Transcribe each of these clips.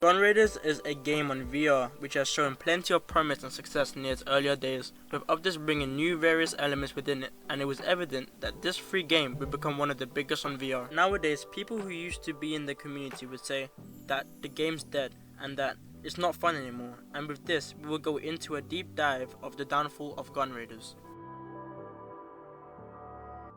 Gun Raiders is a game on VR which has shown plenty of promise and success in its earlier days, with updates bringing new various elements within it, and it was evident that this free game would become one of the biggest on VR. Nowadays, people who used to be in the community would say that the game's dead and that it's not fun anymore, and with this we will go into a deep dive of the downfall of Gun Raiders.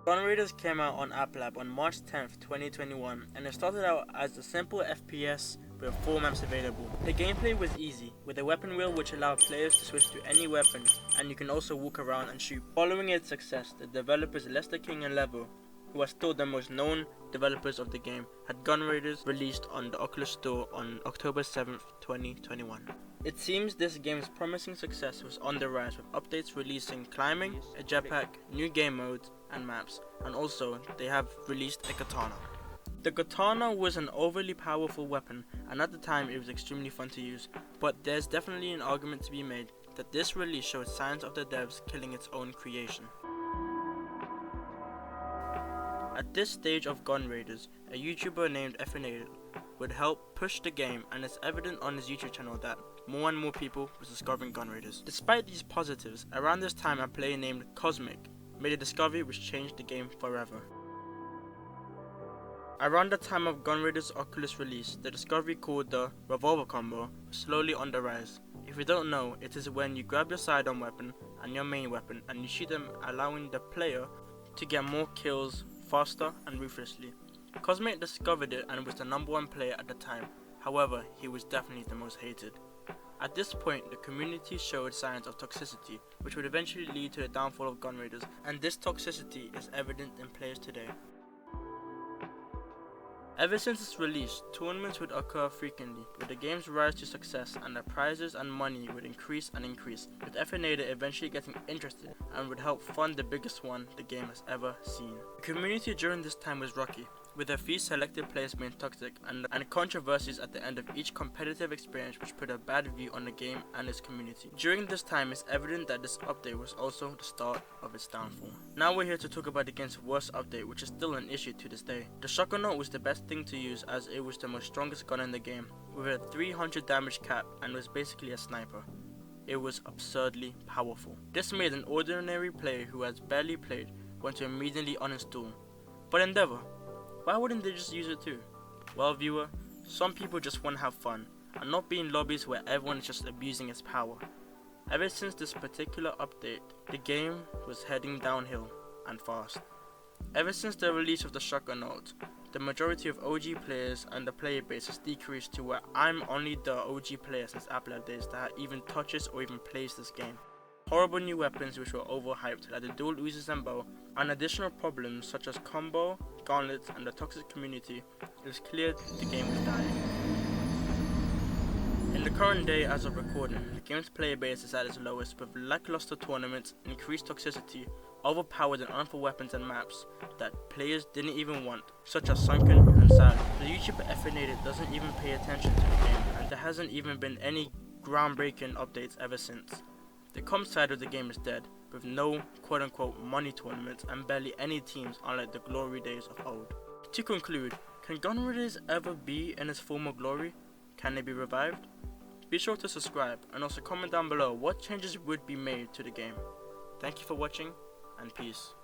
Gun Raiders came out on App Lab on March 10th, 2021, and it started out as a simple FPS with 4 maps available. The gameplay was easy, with a weapon wheel which allowed players to switch to any weapon, and you can also walk around and shoot. Following its success, the developers LesterKing and Lebo, who are still the most known developers of the game, had Gun Raiders released on the Oculus store on October 7th, 2021. It seems this game's promising success was on the rise, with updates releasing climbing, a jetpack, new game modes and maps, and also they have released a katana. The katana was an overly powerful weapon, and at the time it was extremely fun to use, but there's definitely an argument to be made that this release showed signs of the devs killing its own creation. At this stage of Gun Raiders, a YouTuber named Effinated would help push the game, and it's evident on his YouTube channel that more and more people was discovering Gun Raiders. Despite these positives, around this time a player named Cosmic made a discovery which changed the game forever. Around the time of Gun Raiders Oculus release, the discovery called the revolver combo was slowly on the rise. If you don't know, it is when you grab your sidearm weapon and your main weapon and you shoot them, allowing the player to get more kills faster and ruthlessly. Cosmic discovered it and was the #1 player at the time. However, he was definitely the most hated. At this point, the community showed signs of toxicity, which would eventually lead to the downfall of Gun Raiders, and this toxicity is evident in players today. Ever since its release, tournaments would occur frequently, with the game's rise to success, and the prizes and money would increase and increase, with Effinated eventually getting interested and would help fund the biggest one the game has ever seen. The community during this time was rocky, with a few selected players being toxic and controversies at the end of each competitive experience which put a bad view on the game and its community. During this time, it's evident that this update was also the start of its downfall. Now we're here to talk about the game's worst update, which is still an issue to this day. The shotgun was the best thing to use as it was the most strongest gun in the game, with a 300 damage cap and was basically a sniper. It was absurdly powerful. This made an ordinary player who has barely played want to immediately uninstall. But Endeavor, why wouldn't they just use it too? Well, viewer, some people just want to have fun and not be in lobbies where everyone is just abusing its power. Ever since this particular update, the game was heading downhill and fast. Ever since the release of the shotgun note, the majority of OG players and the player base has decreased to where I'm only the OG player since App Lab days that even touches or even plays this game. Horrible new weapons which were overhyped like the dual Uzis and bow, and additional problems such as combo, gauntlets and the toxic community, it was clear the game was dying. In the current day as of recording, the game's player base is at its lowest, with lackluster tournaments, increased toxicity, overpowered and unfair weapons and maps that players didn't even want, such as Sunken and Silent. The YouTuber Effinated doesn't even pay attention to the game, and there hasn't even been any groundbreaking updates ever since. The comp side of the game is dead, with no quote-unquote money tournaments and barely any teams unlike the glory days of old. To conclude, can Gun Raiders ever be in its former glory? Can they be revived? Be sure to subscribe and also comment down below what changes would be made to the game. Thank you for watching, and peace.